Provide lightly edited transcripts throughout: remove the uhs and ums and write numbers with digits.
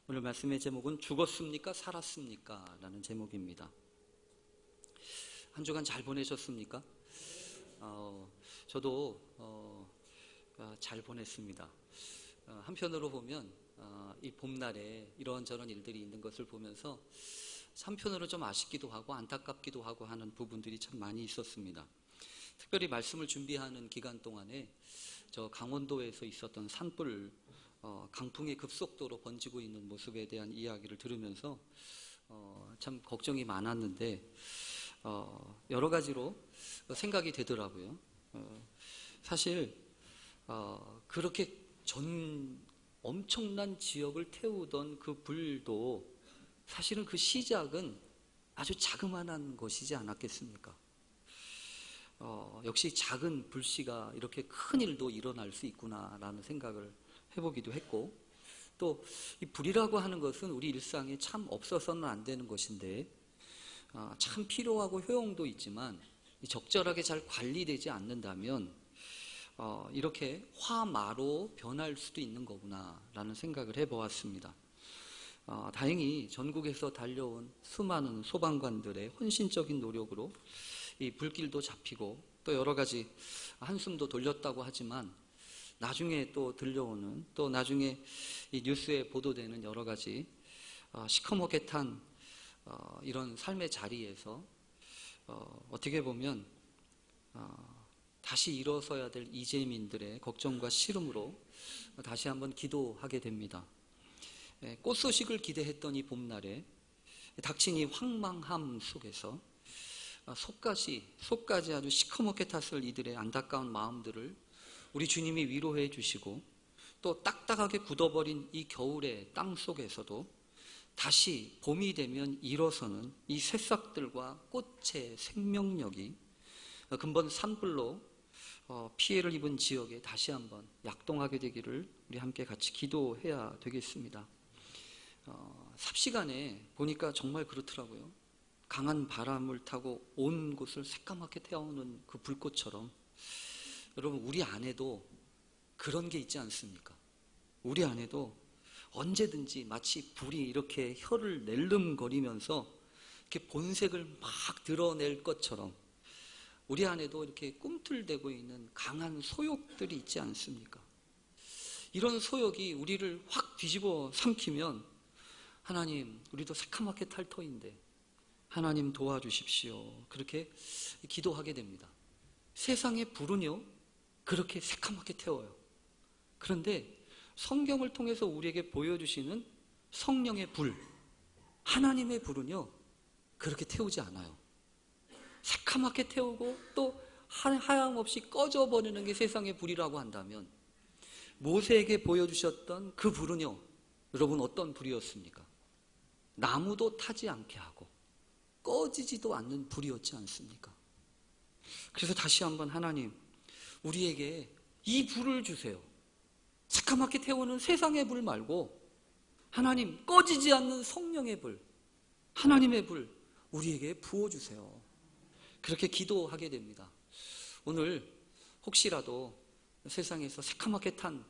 오늘 말씀의 제목은 죽었습니까? 살았습니까? 라는 제목입니다. 한 주간 잘 보내셨습니까? 저도 잘 보냈습니다. 한편으로 보면 이 봄날에 이런저런 일들이 있는 것을 보면서 한편으로 좀 아쉽기도 하고 안타깝기도 하고 하는 부분들이 참 많이 있었습니다. 특별히 말씀을 준비하는 기간 동안에 저 강원도에서 있었던 산불, 강풍이 급속도로 번지고 있는 모습에 대한 이야기를 들으면서 참 걱정이 많았는데 여러 가지로 생각이 되더라고요. 사실 그렇게 엄청난 지역을 태우던 그 불도 사실은 그 시작은 아주 자그마한 것이지 않았겠습니까? 역시 작은 불씨가 이렇게 큰 일도 일어날 수 있구나라는 생각을 해보기도 했고, 또 이 불이라고 하는 것은 우리 일상에 참 없어서는 안 되는 것인데 참 필요하고 효용도 있지만 적절하게 잘 관리되지 않는다면 이렇게 화마로 변할 수도 있는 거구나라는 생각을 해보았습니다. 다행히 전국에서 달려온 수많은 소방관들의 헌신적인 노력으로 이 불길도 잡히고 또 여러 가지 한숨도 돌렸다고 하지만 나중에 또 들려오는 또 나중에 이 뉴스에 보도되는 여러 가지 시커멓게 탄 이런 삶의 자리에서 어떻게 보면 다시 일어서야 될 이재민들의 걱정과 시름으로 다시 한번 기도하게 됩니다. 꽃소식을 기대했던 이 봄날에 닥친 이 황망함 속에서 속까지 아주 시커멓게 탔을 이들의 안타까운 마음들을 우리 주님이 위로해 주시고 또 딱딱하게 굳어버린 이 겨울의 땅 속에서도 다시 봄이 되면 일어서는 이 새싹들과 꽃의 생명력이 근본 산불로 피해를 입은 지역에 다시 한번 약동하게 되기를 우리 함께 같이 기도해야 되겠습니다. 삽시간에 보니까 정말 그렇더라고요. 강한 바람을 타고 온 곳을 새까맣게 태우는 그 불꽃처럼 여러분, 우리 안에도 그런 게 있지 않습니까? 우리 안에도 언제든지 마치 불이 이렇게 혀를 낼름거리면서 이렇게 본색을 막 드러낼 것처럼 우리 안에도 이렇게 꿈틀대고 있는 강한 소욕들이 있지 않습니까? 이런 소욕이 우리를 확 뒤집어 삼키면 하나님, 우리도 새까맣게 탈 터인데 하나님 도와주십시오. 그렇게 기도하게 됩니다. 세상의 불은요, 그렇게 새까맣게 태워요. 그런데 성경을 통해서 우리에게 보여주시는 성령의 불, 하나님의 불은요, 그렇게 태우지 않아요. 새까맣게 태우고 또 하염없이 꺼져버리는 게 세상의 불이라고 한다면 모세에게 보여주셨던 그 불은요, 여러분 어떤 불이었습니까? 나무도 타지 않게 하고 꺼지지도 않는 불이었지 않습니까? 그래서 다시 한번 하나님, 우리에게 이 불을 주세요. 새까맣게 태우는 세상의 불 말고 하나님, 꺼지지 않는 성령의 불, 하나님의 불 우리에게 부어주세요. 그렇게 기도하게 됩니다. 오늘 혹시라도 세상에서 새까맣게 탄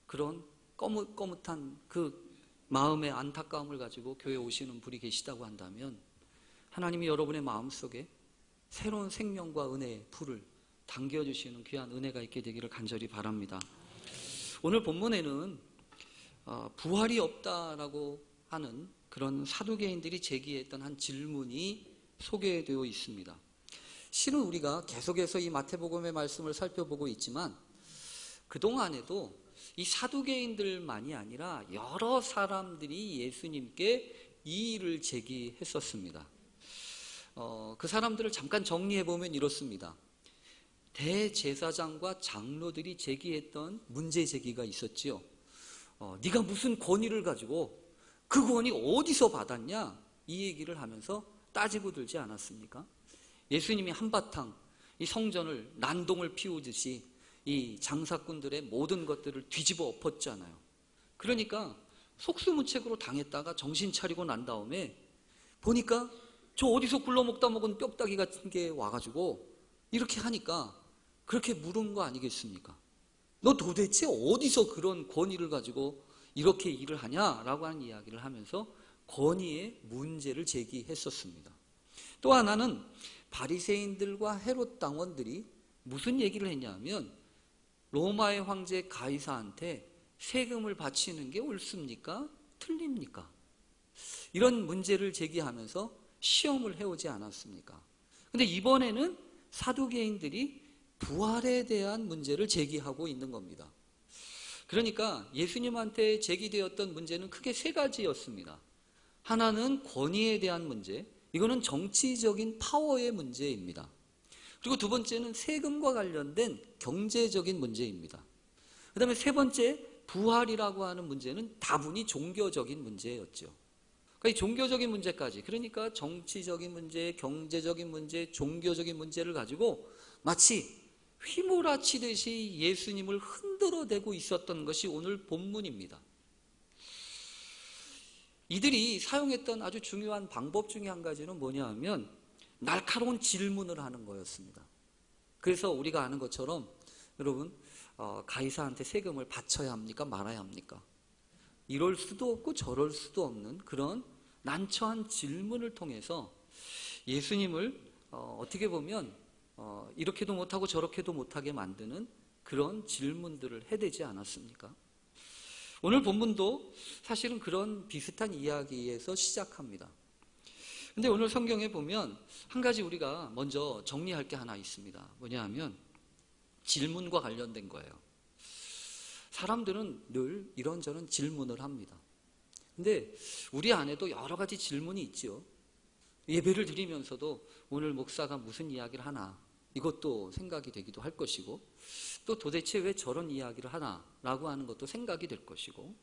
그런 꺼뭇꺼뭇한 그 마음의 안타까움을 가지고 교회에 오시는 분이 계시다고 한다면 하나님이 여러분의 마음속에 새로운 생명과 은혜의 불을 당겨주시는 귀한 은혜가 있게 되기를 간절히 바랍니다. 오늘 본문에는 부활이 없다라고 하는 그런 사두개인들이 제기했던 한 질문이 소개되어 있습니다. 실은 우리가 계속해서 이 마태복음의 말씀을 살펴보고 있지만 그동안에도 이 사두개인들만이 아니라 여러 사람들이 예수님께 이의를 제기했었습니다. 그 사람들을 잠깐 정리해보면 이렇습니다. 대제사장과 장로들이 제기했던 문제 제기가 있었지요. 네가 무슨 권위를 가지고 그 권위 어디서 받았냐? 이 얘기를 하면서 따지고 들지 않았습니까? 예수님이 한바탕 이 성전을 난동을 피우듯이 이 장사꾼들의 모든 것들을 뒤집어 엎었잖아요. 그러니까 속수무책으로 당했다가 정신 차리고 난 다음에 보니까 저 어디서 굴러먹다 먹은 뼈다귀 같은 게 와가지고 이렇게 하니까 그렇게 물은 거 아니겠습니까? 너 도대체 어디서 그런 권위를 가지고 이렇게 일을 하냐라고 하는 이야기를 하면서 권위의 문제를 제기했었습니다. 또 하나는 바리새인들과 헤롯 당원들이 무슨 얘기를 했냐면 로마의 황제 가이사한테 세금을 바치는 게 옳습니까? 틀립니까? 이런 문제를 제기하면서 시험을 해오지 않았습니까? 근데 이번에는 사두개인들이 부활에 대한 문제를 제기하고 있는 겁니다. 그러니까 예수님한테 제기되었던 문제는 크게 세 가지였습니다. 하나는 권위에 대한 문제, 이거는 정치적인 파워의 문제입니다. 그리고 두 번째는 세금과 관련된 경제적인 문제입니다. 그 다음에 세 번째, 부활이라고 하는 문제는 다분히 종교적인 문제였죠. 그러니까 이 종교적인 문제까지, 그러니까 정치적인 문제, 경제적인 문제, 종교적인 문제를 가지고 마치 휘몰아치듯이 예수님을 흔들어대고 있었던 것이 오늘 본문입니다. 이들이 사용했던 아주 중요한 방법 중에 한 가지는 뭐냐 하면 날카로운 질문을 하는 거였습니다. 그래서 우리가 아는 것처럼 여러분 가이사한테 세금을 바쳐야 합니까? 말아야 합니까? 이럴 수도 없고 저럴 수도 없는 그런 난처한 질문을 통해서 예수님을 어떻게 보면 이렇게도 못하고 저렇게도 못하게 만드는 그런 질문들을 해대지 않았습니까? 오늘 본문도 사실은 그런 비슷한 이야기에서 시작합니다. 근데 오늘 성경에 보면 한 가지 우리가 먼저 정리할 게 하나 있습니다. 뭐냐 하면 질문과 관련된 거예요. 사람들은 늘 이런저런 질문을 합니다. 근데 우리 안에도 여러 가지 질문이 있죠. 예배를 드리면서도 오늘 목사가 무슨 이야기를 하나 이것도 생각이 되기도 할 것이고 또 도대체 왜 저런 이야기를 하나라고 하는 것도 생각이 될 것이고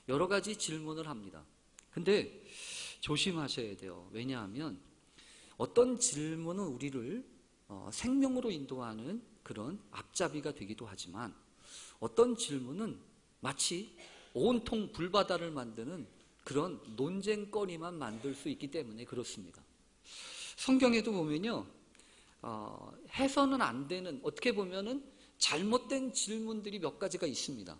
여러 가지 질문을 합니다. 근데 조심하셔야 돼요. 왜냐하면 어떤 질문은 우리를 생명으로 인도하는 그런 앞잡이가 되기도 하지만 어떤 질문은 마치 온통 불바다를 만드는 그런 논쟁거리만 만들 수 있기 때문에 그렇습니다. 성경에도 보면요, 해서는 안 되는, 어떻게 보면은 잘못된 질문들이 몇 가지가 있습니다.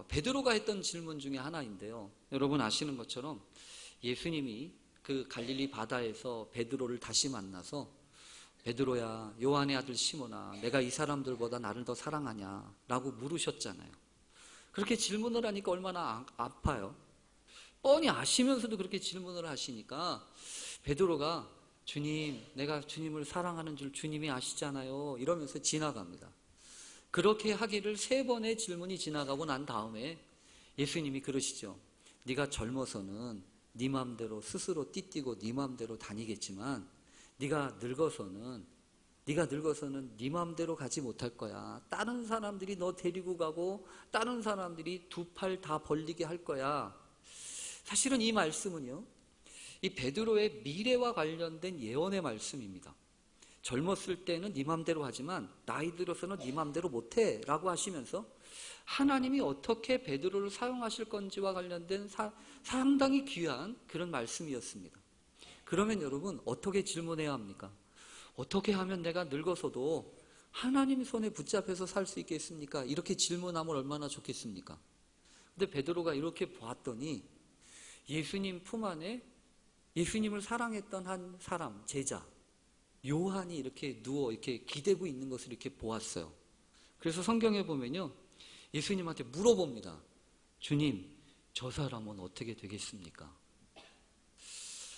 베드로가 했던 질문 중에 하나인데요. 여러분 아시는 것처럼 예수님이 그 갈릴리 바다에서 베드로를 다시 만나서 베드로야, 요한의 아들 시몬아, 내가 이 사람들보다 나를 더 사랑하냐? 라고 물으셨잖아요. 그렇게 질문을 하니까 얼마나 아파요. 뻔히 아시면서도 그렇게 질문을 하시니까 베드로가 주님, 내가 주님을 사랑하는 줄 주님이 아시잖아요. 이러면서 지나갑니다. 그렇게 하기를 3번의 질문이 지나가고 난 다음에 예수님이 그러시죠. 네가 젊어서는 네 맘대로 스스로 띠뛰고 네 맘대로 다니겠지만 네가 늙어서는 네 맘대로 가지 못할 거야. 다른 사람들이 너 데리고 가고 다른 사람들이 두 팔 다 벌리게 할 거야. 사실은 이 말씀은요, 이 베드로의 미래와 관련된 예언의 말씀입니다. 젊었을 때는 네 맘대로 하지만 나이 들어서는 네 맘대로 못해 라고 하시면서 하나님이 어떻게 베드로를 사용하실 건지와 관련된 상당히 귀한 그런 말씀이었습니다. 그러면 여러분 어떻게 질문해야 합니까? 어떻게 하면 내가 늙어서도 하나님 손에 붙잡혀서 살 수 있겠습니까? 이렇게 질문하면 얼마나 좋겠습니까? 근데 베드로가 이렇게 보았더니 예수님 품 안에 예수님을 사랑했던 한 사람, 제자 요한이 이렇게 누워 이렇게 기대고 있는 것을 이렇게 보았어요. 그래서 성경에 보면요, 예수님한테 물어봅니다. 주님, 저 사람은 어떻게 되겠습니까?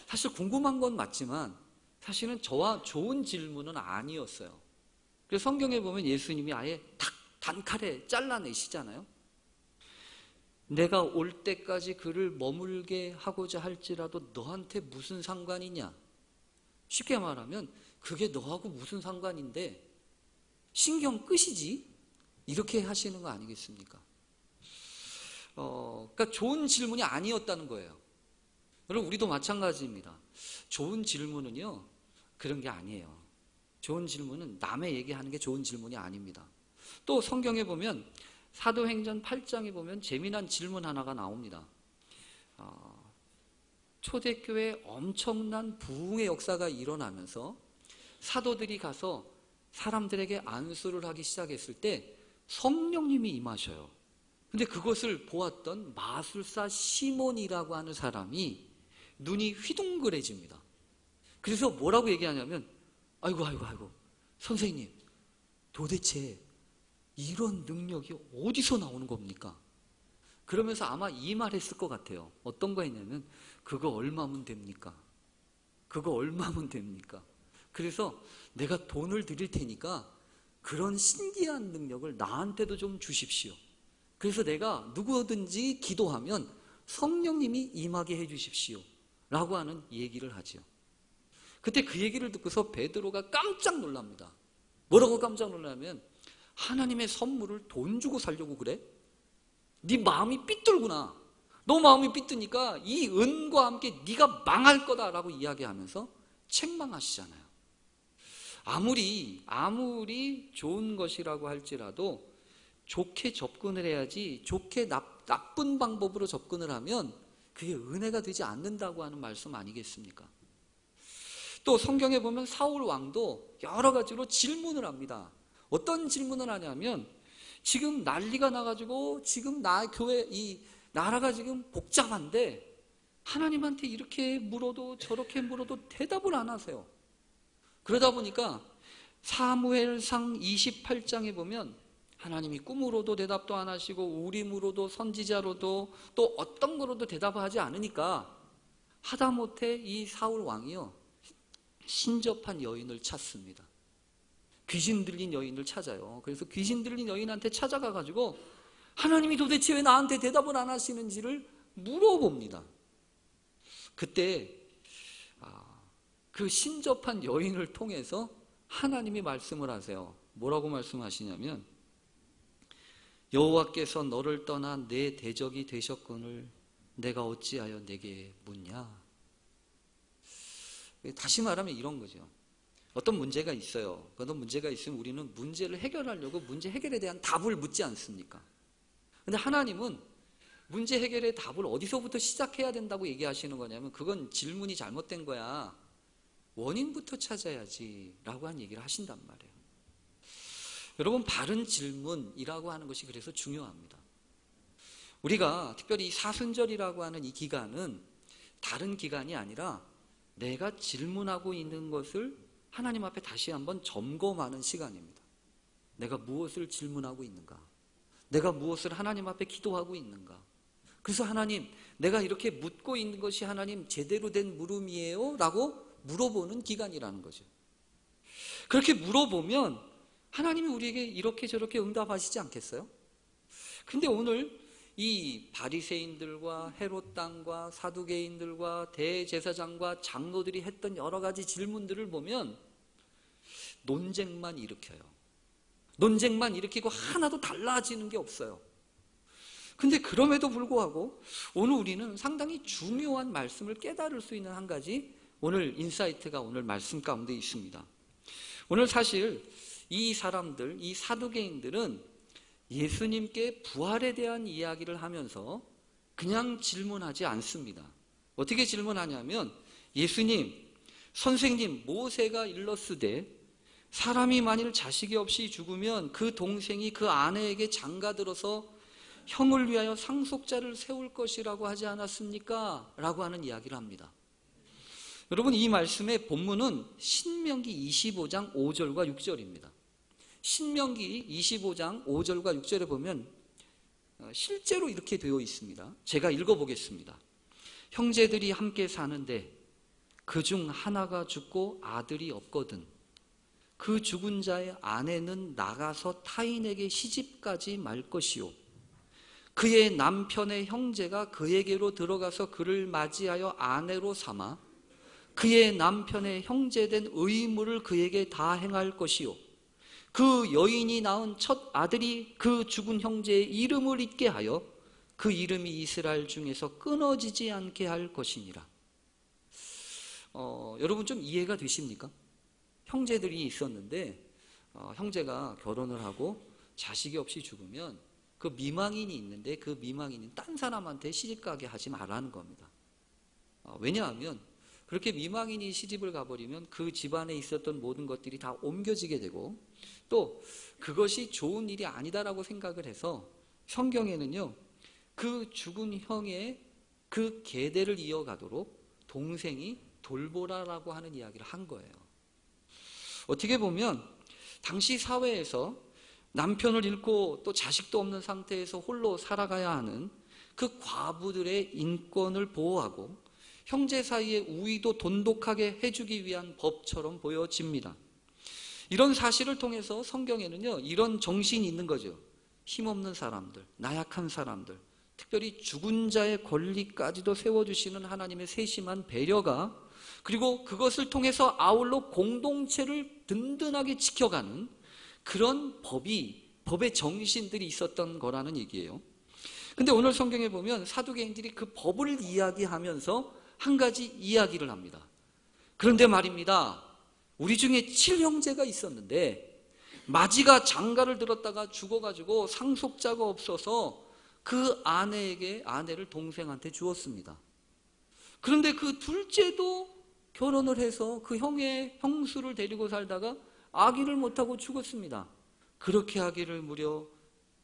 사실 궁금한 건 맞지만 사실은 저와 좋은 질문은 아니었어요. 그래서 성경에 보면 예수님이 아예 탁 단칼에 잘라내시잖아요. 내가 올 때까지 그를 머물게 하고자 할지라도 너한테 무슨 상관이냐? 쉽게 말하면 그게 너하고 무슨 상관인데 신경 끄시지? 이렇게 하시는 거 아니겠습니까? 그러니까 좋은 질문이 아니었다는 거예요. 여러분 우리도 마찬가지입니다. 좋은 질문은요 그런 게 아니에요. 좋은 질문은 남의 얘기하는 게 좋은 질문이 아닙니다. 또 성경에 보면 사도행전 8장에 보면 재미난 질문 하나가 나옵니다. 초대교회에 엄청난 부흥의 역사가 일어나면서 사도들이 가서 사람들에게 안수를 하기 시작했을 때 성령님이 임하셔요. 근데 그것을 보았던 마술사 시몬이라고 하는 사람이 눈이 휘둥그레집니다. 그래서 뭐라고 얘기하냐면, 아이고 선생님, 도대체 이런 능력이 어디서 나오는 겁니까? 그러면서 아마 이 말 했을 것 같아요. 어떤 거 했냐면, 그거 얼마면 됩니까? 그거 얼마면 됩니까? 그래서 내가 돈을 드릴 테니까 그런 신기한 능력을 나한테도 좀 주십시오. 그래서 내가 누구든지 기도하면 성령님이 임하게 해주십시오 라고 하는 얘기를 하죠. 그때 그 얘기를 듣고서 베드로가 깜짝 놀랍니다. 뭐라고 깜짝 놀라면, 하나님의 선물을 돈 주고 살려고 그래? 네 마음이 삐뚤구나. 너 마음이 삐뚤니까 이 은과 함께 네가 망할 거다라고 이야기하면서 책망하시잖아요. 아무리 좋은 것이라고 할지라도 좋게 접근을 해야지, 좋게 나쁜 방법으로 접근을 하면 그게 은혜가 되지 않는다고 하는 말씀 아니겠습니까? 또 성경에 보면 사울 왕도 여러 가지로 질문을 합니다. 어떤 질문을 하냐면, 지금 난리가 나가지고 지금 교회 이 나라가 지금 복잡한데 하나님한테 이렇게 물어도 저렇게 물어도 대답을 안 하세요. 그러다 보니까 사무엘상 28장에 보면 하나님이 꿈으로도 대답도 안 하시고 우림으로도 선지자로도 또 어떤 거로도 대답하지 않으니까 하다못해 이 사울 왕이요, 신접한 여인을 찾습니다. 귀신 들린 여인을 찾아요. 그래서 귀신 들린 여인한테 찾아가가지고 하나님이 도대체 왜 나한테 대답을 안 하시는지를 물어봅니다. 그때 그 신접한 여인을 통해서 하나님이 말씀을 하세요. 뭐라고 말씀하시냐면, 여호와께서 너를 떠나 내 대적이 되셨거늘 내가 어찌하여 내게 묻냐. 다시 말하면 이런 거죠. 어떤 문제가 있어요. 어떤 문제가 있으면 우리는 문제를 해결하려고 문제 해결에 대한 답을 묻지 않습니까? 근데 하나님은 문제 해결의 답을 어디서부터 시작해야 된다고 얘기하시는 거냐면, 그건 질문이 잘못된 거야. 원인부터 찾아야지 라고 한 얘기를 하신단 말이에요. 여러분, 바른 질문이라고 하는 것이 그래서 중요합니다. 우리가 특별히 사순절이라고 하는 이 기간은 다른 기간이 아니라 내가 질문하고 있는 것을 하나님 앞에 다시 한번 점검하는 시간입니다. 내가 무엇을 질문하고 있는가? 내가 무엇을 하나님 앞에 기도하고 있는가? 그래서 하나님, 내가 이렇게 묻고 있는 것이 하나님 제대로 된 물음이에요? 라고 물어보는 기간이라는 거죠. 그렇게 물어보면 하나님이 우리에게 이렇게 저렇게 응답하시지 않겠어요? 근데 오늘 이 바리새인들과 헤롯 당과 사두개인들과 대제사장과 장로들이 했던 여러 가지 질문들을 보면 논쟁만 일으켜요. 논쟁만 일으키고 하나도 달라지는 게 없어요. 근데 그럼에도 불구하고 오늘 우리는 상당히 중요한 말씀을 깨달을 수 있는 한 가지 오늘 인사이트가 오늘 말씀 가운데 있습니다. 오늘 사실 이 사람들, 이 사두개인들은 예수님께 부활에 대한 이야기를 하면서 그냥 질문하지 않습니다. 어떻게 질문하냐면, 예수님, 선생님, 모세가 일렀으되 사람이 만일 자식이 없이 죽으면 그 동생이 그 아내에게 장가들어서 형을 위하여 상속자를 세울 것이라고 하지 않았습니까? 라고 하는 이야기를 합니다. 여러분, 이 말씀의 본문은 신명기 25장 5절과 6절입니다. 신명기 25장 5절과 6절에 보면 실제로 이렇게 되어 있습니다. 제가 읽어보겠습니다. 형제들이 함께 사는데 그중 하나가 죽고 아들이 없거든 그 죽은 자의 아내는 나가서 타인에게 시집가지 말 것이요 그의 남편의 형제가 그에게로 들어가서 그를 맞이하여 아내로 삼아 그의 남편의 형제된 의무를 그에게 다 행할 것이요 그 여인이 낳은 첫 아들이 그 죽은 형제의 이름을 잊게 하여 그 이름이 이스라엘 중에서 끊어지지 않게 할 것이니라. 여러분 좀 이해가 되십니까? 형제들이 있었는데 형제가 결혼을 하고 자식이 없이 죽으면 그 미망인이 있는데 그 미망인이 딴 사람한테 시집가게 하지 말라는 겁니다. 왜냐하면 그렇게 미망인이 시집을 가버리면 그 집안에 있었던 모든 것들이 다 옮겨지게 되고 또 그것이 좋은 일이 아니다라고 생각을 해서 성경에는요, 그 죽은 형의 그 계대를 이어가도록 동생이 돌보라라고 하는 이야기를 한 거예요. 어떻게 보면 당시 사회에서 남편을 잃고 또 자식도 없는 상태에서 홀로 살아가야 하는 그 과부들의 인권을 보호하고 형제 사이의 우위도 돈독하게 해주기 위한 법처럼 보여집니다. 이런 사실을 통해서 성경에는요, 이런 정신이 있는 거죠. 힘없는 사람들, 나약한 사람들, 특별히 죽은 자의 권리까지도 세워주시는 하나님의 세심한 배려가, 그리고 그것을 통해서 아울러 공동체를 든든하게 지켜가는 그런 법의 정신들이 있었던 거라는 얘기예요. 근데 오늘 성경에 보면 사두개인들이 그 법을 이야기하면서 한 가지 이야기를 합니다. 그런데 말입니다, 우리 중에 7형제가 있었는데 마지가 장가를 들었다가 죽어가지고 상속자가 없어서 그 아내를 동생한테 주었습니다. 그런데 그 둘째도 결혼을 해서 그 형수를 데리고 살다가 아기를 못하고 죽었습니다. 그렇게 아기를 무려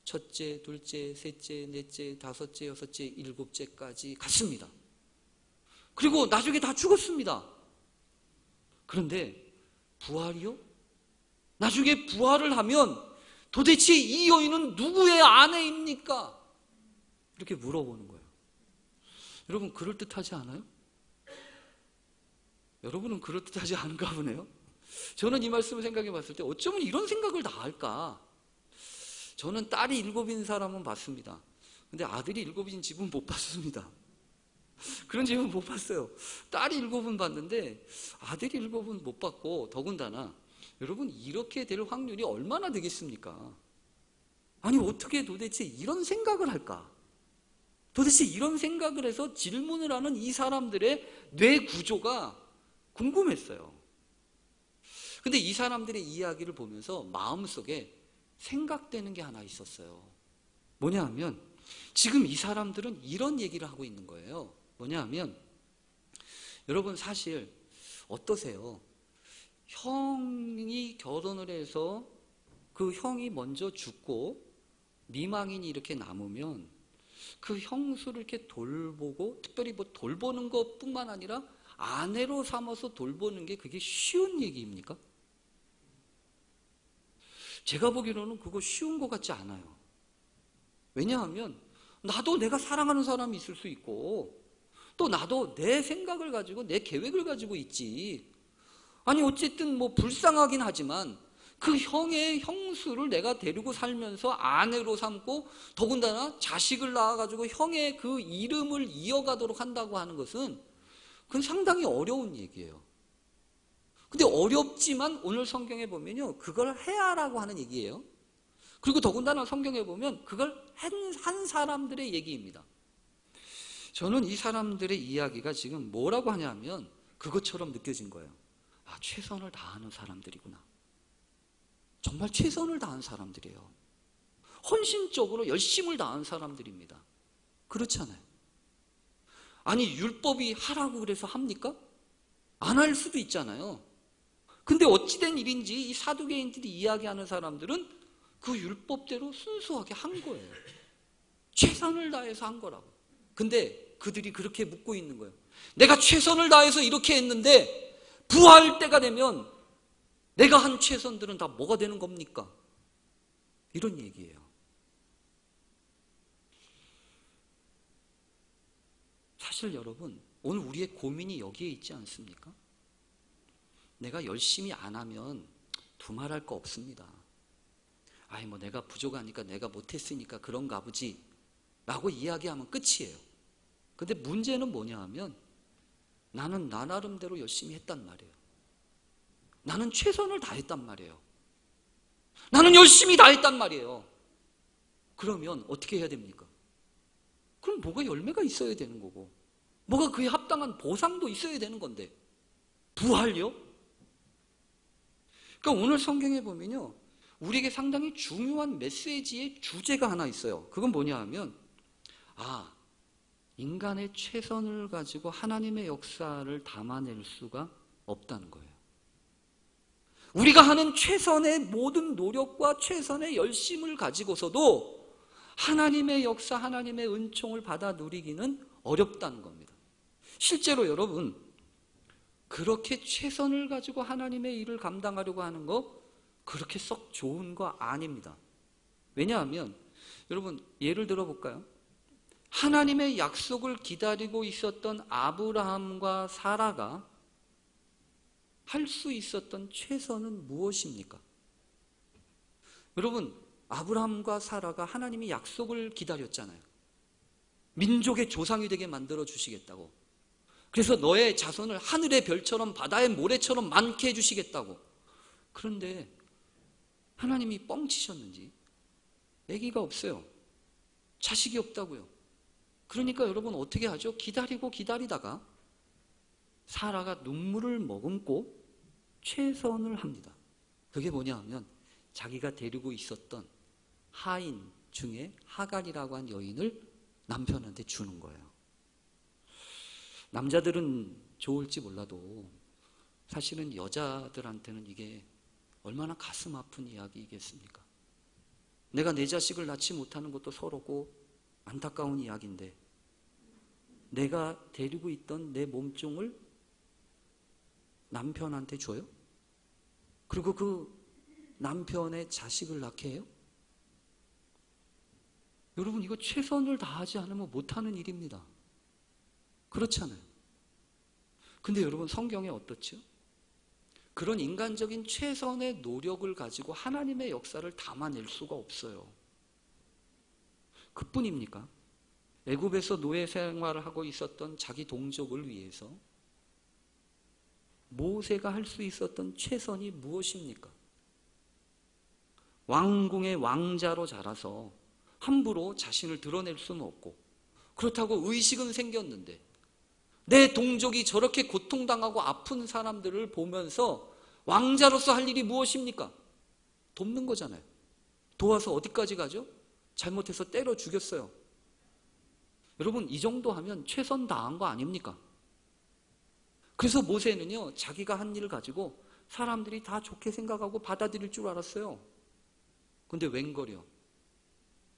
첫째, 둘째, 셋째, 넷째, 다섯째, 여섯째, 일곱째까지 갔습니다. 그리고 나중에 다 죽었습니다. 그런데 부활이요? 나중에 부활을 하면 도대체 이 여인은 누구의 아내입니까? 이렇게 물어보는 거예요. 여러분, 그럴듯하지 않아요? 여러분은 그럴듯하지 않은가 보네요. 저는 이 말씀을 생각해 봤을 때 어쩌면 이런 생각을 다 할까? 저는 딸이 7인 사람은 봤습니다. 근데 아들이 7인 집은 못 봤습니다. 그런 집은 못 봤어요. 딸이 7은 봤는데 아들이 7은 못 봤고, 더군다나 여러분, 이렇게 될 확률이 얼마나 되겠습니까? 아니, 어떻게 도대체 이런 생각을 할까? 도대체 이런 생각을 해서 질문을 하는 이 사람들의 뇌 구조가 궁금했어요. 근데 이 사람들의 이야기를 보면서 마음속에 생각되는 게 하나 있었어요. 뭐냐 하면 지금 이 사람들은 이런 얘기를 하고 있는 거예요. 뭐냐 하면, 여러분 사실 어떠세요? 형이 결혼을 해서 그 형이 먼저 죽고 미망인이 이렇게 남으면 그 형수를 이렇게 돌보고, 특별히 뭐 돌보는 것뿐만 아니라 아내로 삼아서 돌보는 게 그게 쉬운 얘기입니까? 제가 보기로는 그거 쉬운 것 같지 않아요. 왜냐하면 나도 내가 사랑하는 사람이 있을 수 있고, 또 나도 내 생각을 가지고 내 계획을 가지고 있지. 아니, 어쨌든 뭐 불쌍하긴 하지만 그 형의 형수를 내가 데리고 살면서 아내로 삼고, 더군다나 자식을 낳아가지고 형의 그 이름을 이어가도록 한다고 하는 것은 그건 상당히 어려운 얘기예요. 근데 어렵지만 오늘 성경에 보면요, 그걸 해야라고 하는 얘기예요. 그리고 더군다나 성경에 보면 그걸 한 사람들의 얘기입니다. 저는 이 사람들의 이야기가 지금 뭐라고 하냐면 그것처럼 느껴진 거예요. 아, 최선을 다하는 사람들이구나. 정말 최선을 다한 사람들이에요. 헌신적으로 열심을 다한 사람들입니다. 그렇잖아요. 아니, 율법이 하라고 그래서 합니까? 안 할 수도 있잖아요. 근데 어찌된 일인지 이 사두개인들이 이야기하는 사람들은 그 율법대로 순수하게 한 거예요. 최선을 다해서 한 거라고. 근데 그들이 그렇게 묻고 있는 거예요. 내가 최선을 다해서 이렇게 했는데 부활 때가 되면 내가 한 최선들은 다 뭐가 되는 겁니까? 이런 얘기예요. 사실 여러분, 오늘 우리의 고민이 여기에 있지 않습니까? 내가 열심히 안 하면 두말할 거 없습니다. 아이, 뭐 내가 부족하니까, 내가 못했으니까 그런가 보지 라고 이야기하면 끝이에요. 근데 문제는 뭐냐 하면 나는 나 나름대로 열심히 했단 말이에요. 나는 최선을 다했단 말이에요. 나는 열심히 다했단 말이에요. 그러면 어떻게 해야 됩니까? 그럼 뭐가 열매가 있어야 되는 거고, 뭐가 그에 합당한 보상도 있어야 되는 건데, 부활요? 그러니까 오늘 성경에 보면요, 우리에게 상당히 중요한 메시지의 주제가 하나 있어요. 그건 뭐냐 하면, 아, 인간의 최선을 가지고 하나님의 역사를 담아낼 수가 없다는 거예요. 우리가 하는 최선의 모든 노력과 최선의 열심을 가지고서도 하나님의 역사, 하나님의 은총을 받아 누리기는 어렵다는 겁니다. 실제로 여러분, 그렇게 최선을 가지고 하나님의 일을 감당하려고 하는 거 그렇게 썩 좋은 거 아닙니다. 왜냐하면 여러분, 예를 들어 볼까요? 하나님의 약속을 기다리고 있었던 아브라함과 사라가 할 수 있었던 최선은 무엇입니까? 여러분, 아브라함과 사라가 하나님이 약속을 기다렸잖아요. 민족의 조상이 되게 만들어 주시겠다고. 그래서 너의 자손을 하늘의 별처럼 바다의 모래처럼 많게 해주시겠다고. 그런데 하나님이 뻥치셨는지 아기가 없어요. 자식이 없다고요. 그러니까 여러분 어떻게 하죠? 기다리고 기다리다가 사라가 눈물을 머금고 최선을 합니다. 그게 뭐냐 하면 자기가 데리고 있었던 하인 중에 하갈이라고 한 여인을 남편한테 주는 거예요. 남자들은 좋을지 몰라도 사실은 여자들한테는 이게 얼마나 가슴 아픈 이야기이겠습니까? 내가 내 자식을 낳지 못하는 것도 서럽고 안타까운 이야기인데 내가 데리고 있던 내 몸종을 남편한테 줘요? 그리고 그 남편의 자식을 낳게 해요? 여러분, 이거 최선을 다하지 않으면 못하는 일입니다. 그렇잖아요. 근데 여러분, 성경에 어떻죠? 그런 인간적인 최선의 노력을 가지고 하나님의 역사를 담아낼 수가 없어요. 그뿐입니까? 애굽에서 노예 생활을 하고 있었던 자기 동족을 위해서 모세가 할 수 있었던 최선이 무엇입니까? 왕궁의 왕자로 자라서 함부로 자신을 드러낼 수는 없고, 그렇다고 의식은 생겼는데 내 동족이 저렇게 고통당하고 아픈 사람들을 보면서 왕자로서 할 일이 무엇입니까? 돕는 거잖아요. 도와서 어디까지 가죠? 잘못해서 때려 죽였어요. 여러분, 이 정도 하면 최선 다한 거 아닙니까? 그래서 모세는요, 자기가 한 일을 가지고 사람들이 다 좋게 생각하고 받아들일 줄 알았어요. 근데 웬걸요?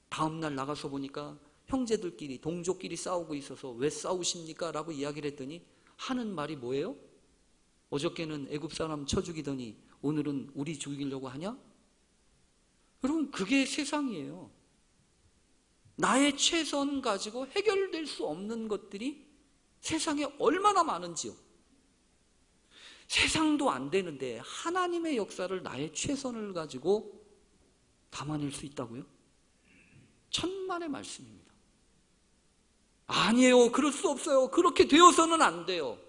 다음날 나가서 보니까 형제들끼리, 동족끼리 싸우고 있어서 왜 싸우십니까? 라고 이야기를 했더니 하는 말이 뭐예요? 어저께는 애굽 사람 쳐 죽이더니 오늘은 우리 죽이려고 하냐? 여러분, 그게 세상이에요. 나의 최선 가지고 해결될 수 없는 것들이 세상에 얼마나 많은지요. 세상도 안 되는데 하나님의 역사를 나의 최선을 가지고 담아낼 수 있다고요? 천만의 말씀입니다. 아니에요. 그럴 수 없어요. 그렇게 되어서는 안 돼요.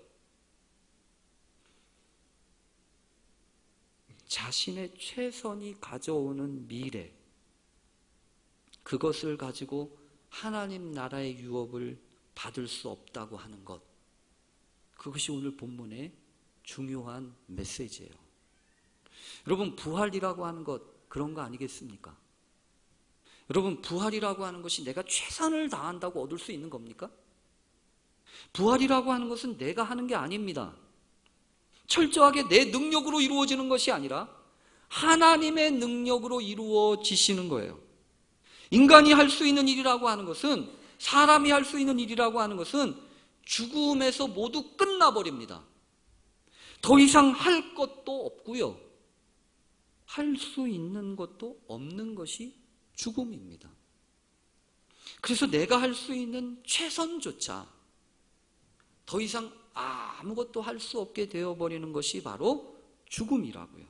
자신의 최선이 가져오는 미래, 그것을 가지고 하나님 나라의 유업을 받을 수 없다고 하는 것, 그것이 오늘 본문의 중요한 메시지예요. 여러분, 부활이라고 하는 것 그런 거 아니겠습니까? 여러분, 부활이라고 하는 것이 내가 최선을 다한다고 얻을 수 있는 겁니까? 부활이라고 하는 것은 내가 하는 게 아닙니다. 철저하게 내 능력으로 이루어지는 것이 아니라 하나님의 능력으로 이루어지시는 거예요. 인간이 할 수 있는 일이라고 하는 것은, 사람이 할 수 있는 일이라고 하는 것은 죽음에서 모두 끝나버립니다. 더 이상 할 것도 없고요. 할 수 있는 것도 없는 것이 죽음입니다. 그래서 내가 할 수 있는 최선조차 더 이상 아무것도 할 수 없게 되어버리는 것이 바로 죽음이라고요.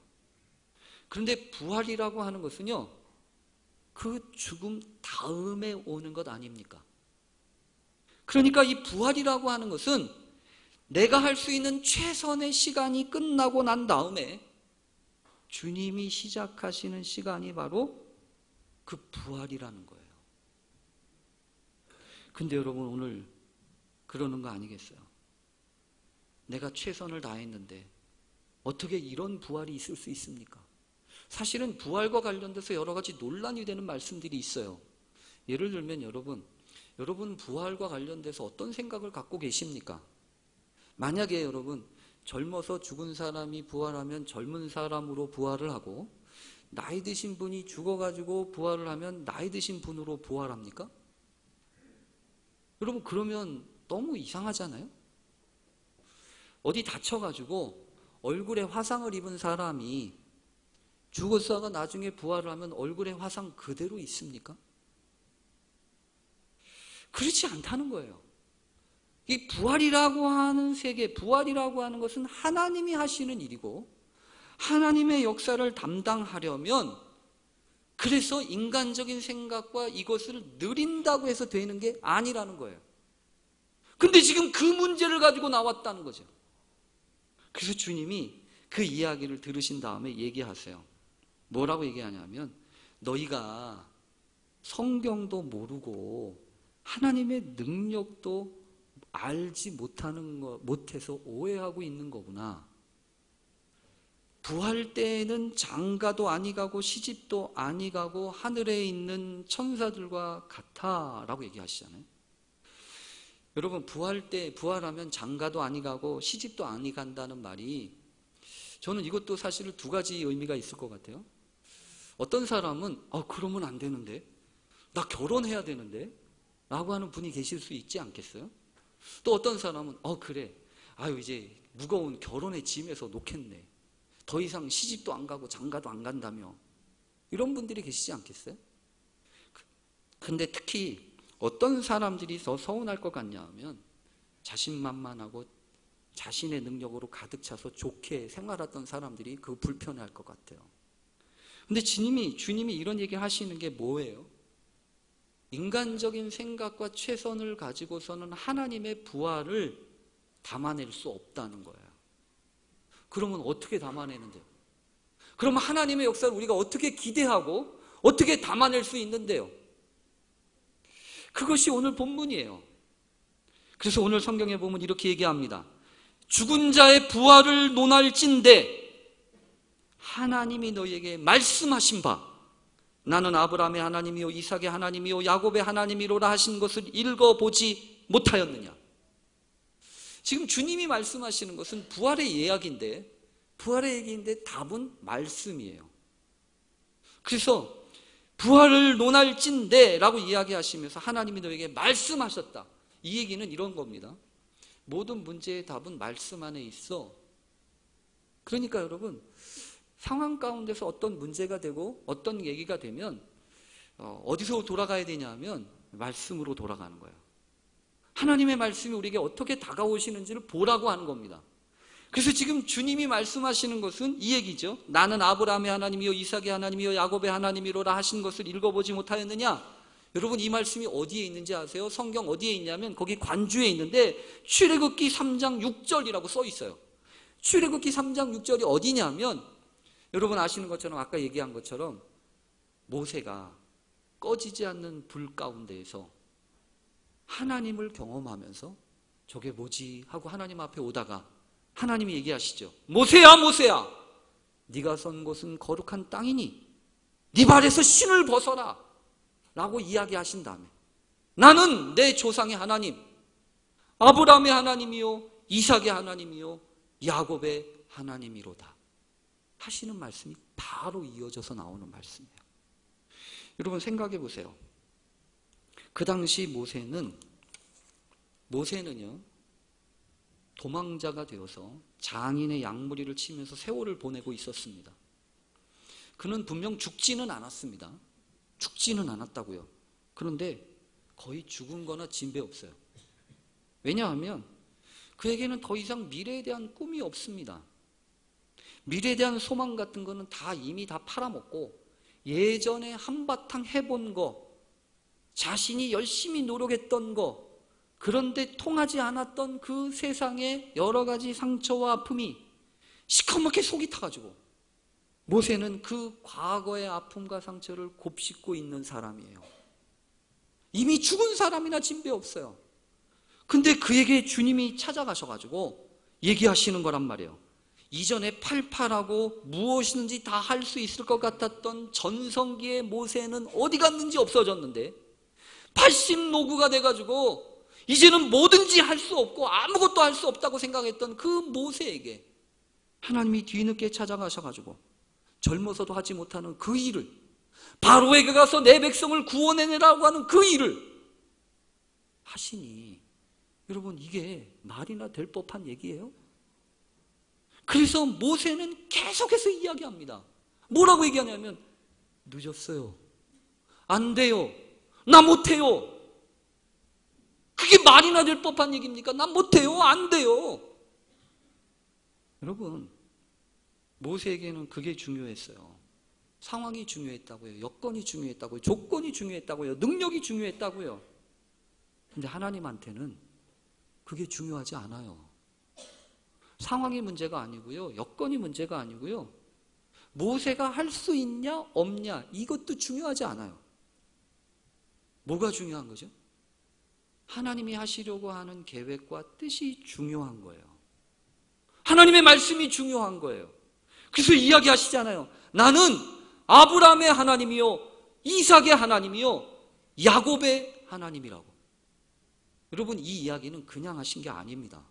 그런데 부활이라고 하는 것은요, 그 죽음 다음에 오는 것 아닙니까? 그러니까 이 부활이라고 하는 것은 내가 할 수 있는 최선의 시간이 끝나고 난 다음에 주님이 시작하시는 시간이 바로 그 부활이라는 거예요. 근데 여러분, 오늘 그러는 거 아니겠어요? 내가 최선을 다했는데 어떻게 이런 부활이 있을 수 있습니까? 사실은 부활과 관련돼서 여러 가지 논란이 되는 말씀들이 있어요. 예를 들면 여러분 부활과 관련돼서 어떤 생각을 갖고 계십니까? 만약에 여러분 젊어서 죽은 사람이 부활하면 젊은 사람으로 부활을 하고, 나이 드신 분이 죽어가지고 부활을 하면 나이 드신 분으로 부활합니까? 여러분, 그러면 너무 이상하잖아요? 어디 다쳐가지고 얼굴에 화상을 입은 사람이 죽었다가 나중에 부활을 하면 얼굴에 화상 그대로 있습니까? 그렇지 않다는 거예요. 이 부활이라고 하는 세계, 부활이라고 하는 것은 하나님이 하시는 일이고 하나님의 역사를 담당하려면 그래서 인간적인 생각과 이것을 느린다고 해서 되는 게 아니라는 거예요. 근데 지금 그 문제를 가지고 나왔다는 거죠. 그래서 주님이 그 이야기를 들으신 다음에 얘기하세요. 뭐라고 얘기하냐면 너희가 성경도 모르고 하나님의 능력도 알지 못해서 오해하고 있는 거구나. 부활 때에는 장가도 아니 가고 시집도 아니 가고 하늘에 있는 천사들과 같아 라고 얘기하시잖아요. 여러분, 부활하면 장가도 아니 가고 시집도 아니 간다는 말이 저는 이것도 사실 두 가지 의미가 있을 것 같아요. 어떤 사람은 그러면 안 되는데, 나 결혼해야 되는데 라고 하는 분이 계실 수 있지 않겠어요? 또 어떤 사람은 그래, 이제 무거운 결혼의 짐에서 놓겠네, 더 이상 시집도 안 가고 장가도 안 간다며, 이런 분들이 계시지 않겠어요? 근데 특히 어떤 사람들이 더 서운할 것 같냐 하면 자신만만하고 자신의 능력으로 가득 차서 좋게 생활하던 사람들이 그 불편해할 것 같아요. 근데 주님이 이런 얘기 하시는 게 뭐예요? 인간적인 생각과 최선을 가지고서는 하나님의 부활을 담아낼 수 없다는 거예요. 그러면 어떻게 담아내는데요? 그러면 하나님의 역사를 우리가 어떻게 기대하고 어떻게 담아낼 수 있는데요? 그것이 오늘 본문이에요. 그래서 오늘 성경에 보면 이렇게 얘기합니다. 죽은 자의 부활을 논할진대 하나님이 너희에게 말씀하신 바 나는 아브라함의 하나님이요 이삭의 하나님이요 야곱의 하나님이로라 하신 것을 읽어보지 못하였느냐. 지금 주님이 말씀하시는 것은 부활의 얘기인데 답은 말씀이에요. 그래서 부활을 논할진대 라고 이야기하시면서 하나님이 너에게 말씀하셨다. 이 얘기는 이런 겁니다. 모든 문제의 답은 말씀 안에 있어. 그러니까 여러분, 상황 가운데서 어떤 문제가 되고 어떤 얘기가 되면 어디서 돌아가야 되냐면 말씀으로 돌아가는 거예요. 하나님의 말씀이 우리에게 어떻게 다가오시는지를 보라고 하는 겁니다. 그래서 지금 주님이 말씀하시는 것은 이 얘기죠. 나는 아브라함의 하나님이요 이삭의 하나님이요 야곱의 하나님이로라 하신 것을 읽어보지 못하였느냐. 여러분, 이 말씀이 어디에 있는지 아세요? 성경 어디에 있냐면 거기 관주에 있는데 출애굽기 3장 6절이라고 써 있어요. 출애굽기 3장 6절이 어디냐면 여러분 아시는 것처럼 아까 얘기한 것처럼 모세가 꺼지지 않는 불 가운데에서 하나님을 경험하면서 저게 뭐지 하고 하나님 앞에 오다가 하나님이 얘기하시죠. 모세야 모세야, 네가 선 곳은 거룩한 땅이니 네 발에서 신을 벗어라 라고 이야기하신 다음에 나는 내 조상의 하나님 아브라함의 하나님이요 이삭의 하나님이요 야곱의 하나님이로다 하시는 말씀이 바로 이어져서 나오는 말씀이에요. 여러분 생각해 보세요. 그 당시 모세는요 도망자가 되어서 장인의 양무리를 치면서 세월을 보내고 있었습니다. 그는 분명 죽지는 않았습니다. 죽지는 않았다고요. 그런데 거의 죽은 거나 진배 없어요. 왜냐하면 그에게는 더 이상 미래에 대한 꿈이 없습니다. 미래에 대한 소망 같은 거는 이미 다 팔아먹고 예전에 한바탕 해본 거, 자신이 열심히 노력했던 거, 그런데 통하지 않았던 그 세상의 여러 가지 상처와 아픔이 시커멓게 속이 타가지고 모세는 그 과거의 아픔과 상처를 곱씹고 있는 사람이에요. 이미 죽은 사람이나 진배 없어요. 근데 그에게 주님이 찾아가셔가지고 얘기하시는 거란 말이에요. 이전에 팔팔하고 무엇이든지 다 할 수 있을 것 같았던 전성기의 모세는 어디 갔는지 없어졌는데 80노구가 돼가지고 이제는 뭐든지 할 수 없고 아무것도 할 수 없다고 생각했던 그 모세에게 하나님이 뒤늦게 찾아가셔가지고 젊어서도 하지 못하는 그 일을, 바로에게 가서 내 백성을 구원해내라고 하는 그 일을 하시니, 여러분, 이게 말이나 될 법한 얘기예요? 그래서 모세는 계속해서 이야기합니다. 뭐라고 얘기하냐면, 늦었어요. 안 돼요. 나 못해요. 그게 말이나 될 법한 얘기입니까? 나 못해요. 안 돼요. 여러분, 모세에게는 그게 중요했어요. 상황이 중요했다고요. 여건이 중요했다고요. 조건이 중요했다고요. 능력이 중요했다고요. 근데 하나님한테는 그게 중요하지 않아요. 상황이 문제가 아니고요. 여건이 문제가 아니고요. 모세가 할 수 있냐 없냐 이것도 중요하지 않아요. 뭐가 중요한 거죠? 하나님이 하시려고 하는 계획과 뜻이 중요한 거예요. 하나님의 말씀이 중요한 거예요. 그래서 이야기하시잖아요. 나는 아브라함의 하나님이요, 이삭의 하나님이요, 야곱의 하나님이라고. 여러분, 이 이야기는 그냥 하신 게 아닙니다.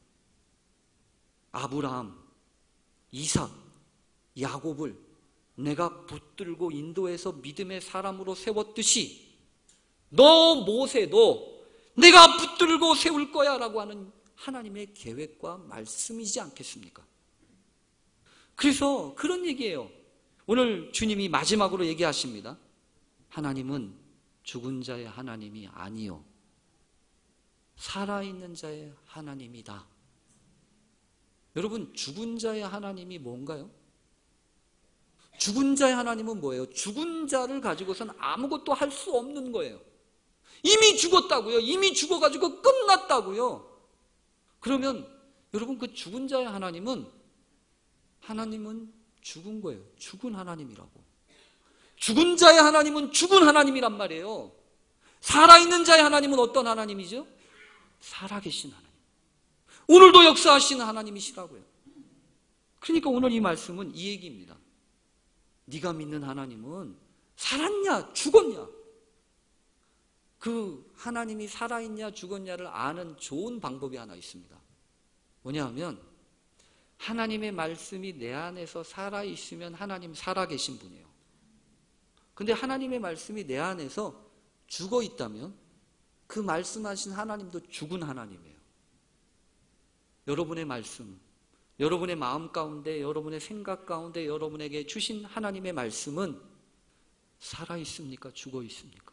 아브라함, 이삭, 야곱을 내가 붙들고 인도해서 믿음의 사람으로 세웠듯이 너 모세도 내가 붙들고 세울 거야 라고 하는 하나님의 계획과 말씀이지 않겠습니까? 그래서 그런 얘기예요. 오늘 주님이 마지막으로 얘기하십니다. 하나님은 죽은 자의 하나님이 아니요, 살아있는 자의 하나님이다. 여러분, 죽은 자의 하나님이 뭔가요? 죽은 자의 하나님은 뭐예요? 죽은 자를 가지고서는 아무것도 할 수 없는 거예요. 이미 죽었다고요. 이미 죽어가지고 끝났다고요. 그러면 여러분, 그 죽은 자의 하나님은 죽은 거예요. 죽은 하나님이라고. 죽은 자의 하나님은 죽은 하나님이란 말이에요. 살아있는 자의 하나님은 어떤 하나님이죠? 살아계신 하나님. 오늘도 역사하시는 하나님이시라고요. 그러니까 오늘 이 말씀은 이 얘기입니다. 네가 믿는 하나님은 살았냐 죽었냐, 그 하나님이 살아있냐 죽었냐를 아는 좋은 방법이 하나 있습니다. 뭐냐 하면, 하나님의 말씀이 내 안에서 살아있으면 하나님 살아계신 분이에요. 근데 하나님의 말씀이 내 안에서 죽어있다면 그 말씀하신 하나님도 죽은 하나님이에요. 여러분의 말씀, 여러분의 마음 가운데, 여러분의 생각 가운데 여러분에게 주신 하나님의 말씀은 살아있습니까? 죽어있습니까?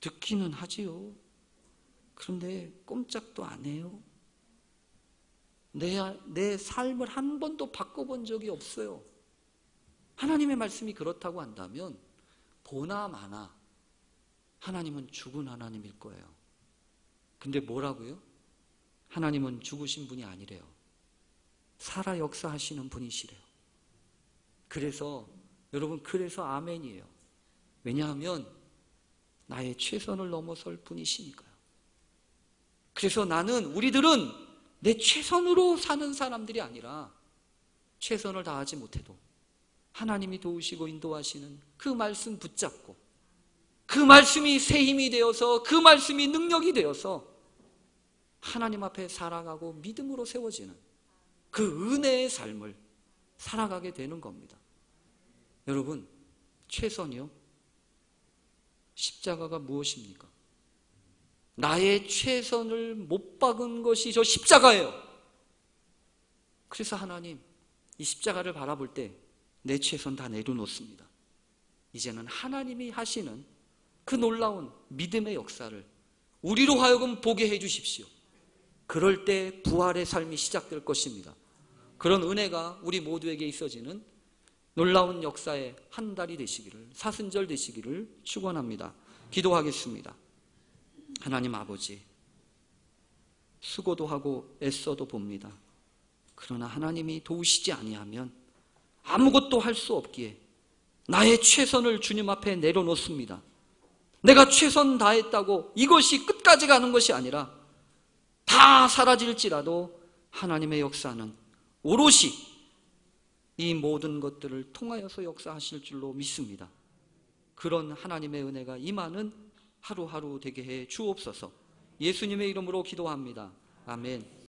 듣기는 하지요. 그런데 꼼짝도 안 해요. 내 삶을 한 번도 바꿔본 적이 없어요. 하나님의 말씀이 그렇다고 한다면 보나 마나 하나님은 죽은 하나님일 거예요. 근데 뭐라고요? 하나님은 죽으신 분이 아니래요. 살아 역사하시는 분이시래요. 그래서 여러분, 그래서 아멘이에요. 왜냐하면 나의 최선을 넘어설 분이시니까요. 그래서 우리들은 내 최선으로 사는 사람들이 아니라, 최선을 다하지 못해도 하나님이 도우시고 인도하시는 그 말씀 붙잡고, 그 말씀이 새 힘이 되어서, 그 말씀이 능력이 되어서 하나님 앞에 살아가고 믿음으로 세워지는 그 은혜의 삶을 살아가게 되는 겁니다. 여러분, 최선이요? 십자가가 무엇입니까? 나의 최선을 못 박은 것이 저 십자가예요. 그래서 하나님, 이 십자가를 바라볼 때 내 최선 다 내려놓습니다. 이제는 하나님이 하시는 그 놀라운 믿음의 역사를 우리로 하여금 보게 해 주십시오. 그럴 때 부활의 삶이 시작될 것입니다. 그런 은혜가 우리 모두에게 있어지는 놀라운 역사의 한 달이 되시기를, 사순절 되시기를 축원합니다. 기도하겠습니다. 하나님 아버지, 수고도 하고 애써도 봅니다. 그러나 하나님이 도우시지 아니하면 아무것도 할 수 없기에 나의 최선을 주님 앞에 내려놓습니다. 내가 최선 다했다고 이것이 끝까지 가는 것이 아니라 다 사라질지라도 하나님의 역사는 오롯이 이 모든 것들을 통하여서 역사하실 줄로 믿습니다. 그런 하나님의 은혜가 임하는 하루하루 되게 해 주옵소서. 예수님의 이름으로 기도합니다. 아멘.